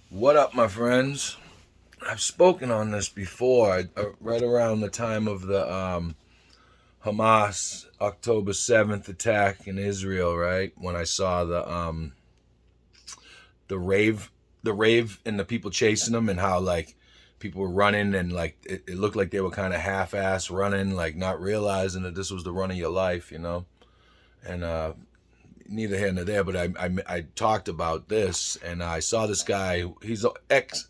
What up, my friends? I've spoken on this before, right around the time of the Hamas October 7th attack in Israel, right? When I saw the rave, the rave, and the people chasing them, and how like people were running, and like it looked like they were kind of half-ass running, like not realizing that this was the run of your life, And neither here nor there, but I talked about this, and I saw this guy. He's an ex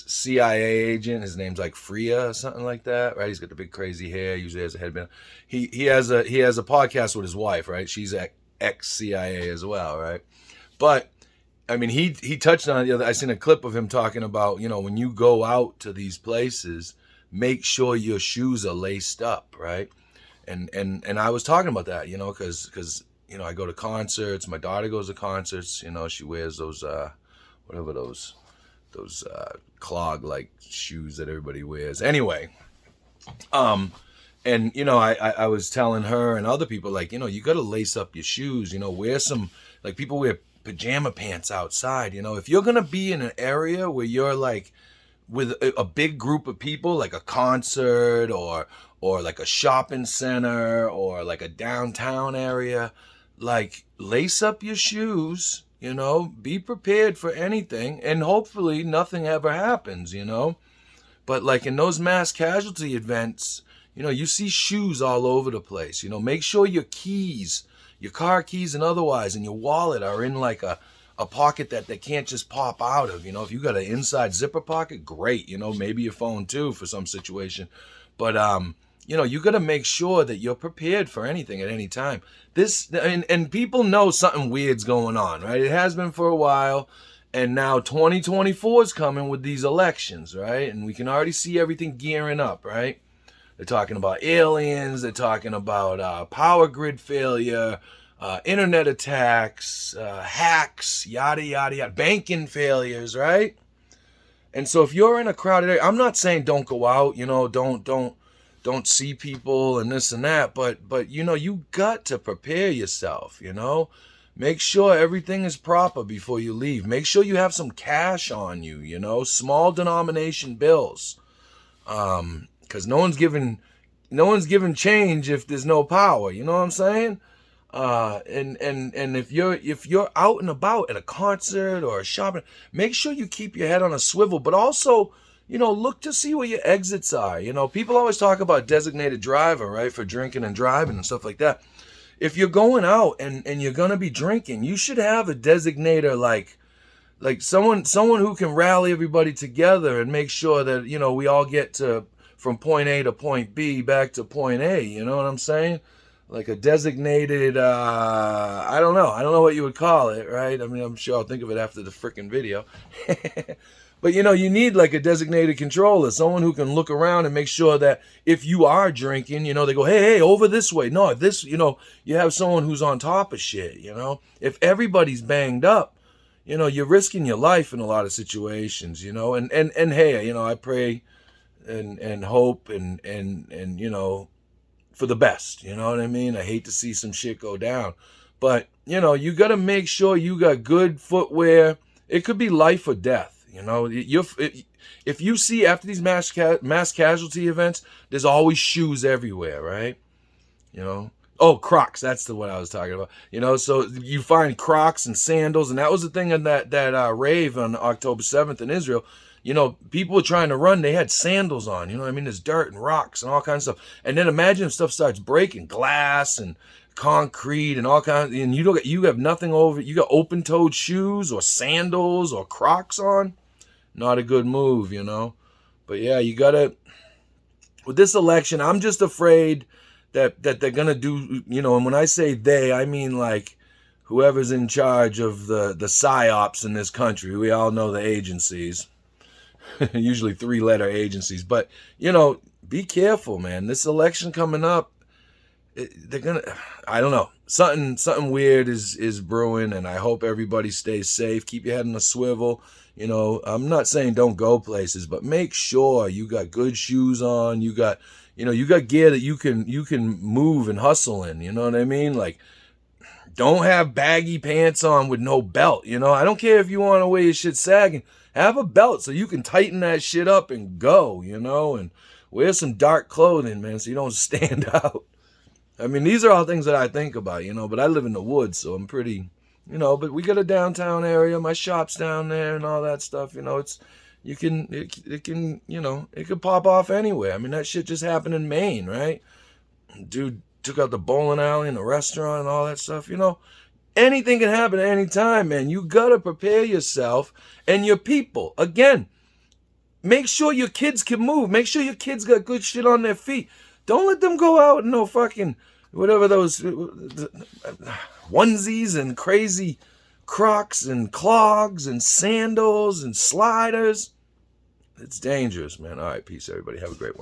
CIA agent. His name's like Freya or something like that, right? He's got the big crazy hair. Usually has a headband. He has a podcast with his wife, right? She's ex CIA as well, right? But I mean, he touched on it the other. I seen a clip of him talking about, when you go out to these places, make sure your shoes are laced up, right? And I was talking about that, because I go to concerts. My daughter goes to concerts. She wears those whatever those clog like shoes that everybody wears. Anyway, and I was telling her and other people, like, you got to lace up your shoes. Wear some, like, people wear pajama pants outside. If you're gonna be in an area where you're like with a big group of people, like a concert or like a shopping center or like a downtown area, like, lace up your shoes, be prepared for anything, and hopefully nothing ever happens. But like in those mass casualty events, you see shoes all over the place. Make sure your keys, your car keys and otherwise, and your wallet are in like a pocket that they can't just pop out of. If you got an inside zipper pocket, great. Maybe your phone too for some situation. But you got to make sure that you're prepared for anything at any time. And people know something weird's going on, right? It has been for a while, and now 2024 is coming with these elections, right? And we can already see everything gearing up, right? They're talking about aliens. They're talking about power grid failure, internet attacks, hacks, yada yada yada, banking failures, right? And so if you're in a crowded area, I'm not saying don't go out, don't see people and this and that, but you got to prepare yourself. Make sure everything is proper before you leave. Make sure you have some cash on you, small denomination bills. Because no one's giving change if there's no power. You know what I'm saying? And if you're out and about at a concert or a shopping, make sure you keep your head on a swivel, but also, look to see where your exits are. People always talk about designated driver, right, for drinking and driving and stuff like that. If you're going out and you're gonna be drinking, you should have a designator, like someone who can rally everybody together and make sure that we all get to from point A to point B back to point A. You know what I'm saying? Like a designated, I don't know what you would call it, right? I mean, I'm sure I'll think of it after the freaking video. But you need like a designated controller, someone who can look around and make sure that if you are drinking, they go, hey, over this way. No, this, you have someone who's on top of shit. If everybody's banged up, you're risking your life in a lot of situations. And hey, I pray and hope and for the best. You know what I mean? I hate to see some shit go down, but you got to make sure you got good footwear. It could be life or death. If you see after these mass casualty events, there's always shoes everywhere, right? Oh, Crocs. That's what I was talking about. So you find Crocs and sandals, and that was the thing in that rave on October 7th in Israel. People were trying to run. They had sandals on. You know what I mean? There's dirt and rocks and all kinds of stuff. And then imagine if stuff starts breaking, glass and concrete and all kinds. And you have nothing over. You got open-toed shoes or sandals or Crocs on. Not a good move. But yeah, you gotta. With this election, I'm just afraid that they're gonna do. And when I say they, I mean like whoever's in charge of the psyops in this country. We all know the agencies. Usually three-letter agencies, but be careful, man. This election coming up, they're gonna, I don't know, something weird is brewing, and I hope everybody stays safe. Keep your head on a swivel. I'm not saying don't go places, but make sure you got good shoes on. You got gear that you can move and hustle in. You know what I mean? Like, Don't have baggy pants on with no belt, you know? I don't care if you want to wear your shit sagging. Have a belt so you can tighten that shit up and go, you know? And wear some dark clothing, man, so you don't stand out. I mean, these are all things that I think about, you know, but I live in the woods, so I'm pretty, you know, but we got a downtown area, my shop's down there and all that stuff, you know, it can, you know, it could pop off anywhere. I mean, that shit just happened in Maine, right? Dude took out the bowling alley and the restaurant and all that stuff, you know. Anything can happen at any time, man. You gotta prepare yourself and your people. Again, make sure your kids can move. Make sure your kids got good shit on their feet. Don't let them go out in no fucking, whatever those onesies and crazy Crocs and clogs and sandals and sliders. It's dangerous, man. All right, peace, everybody. Have a great one.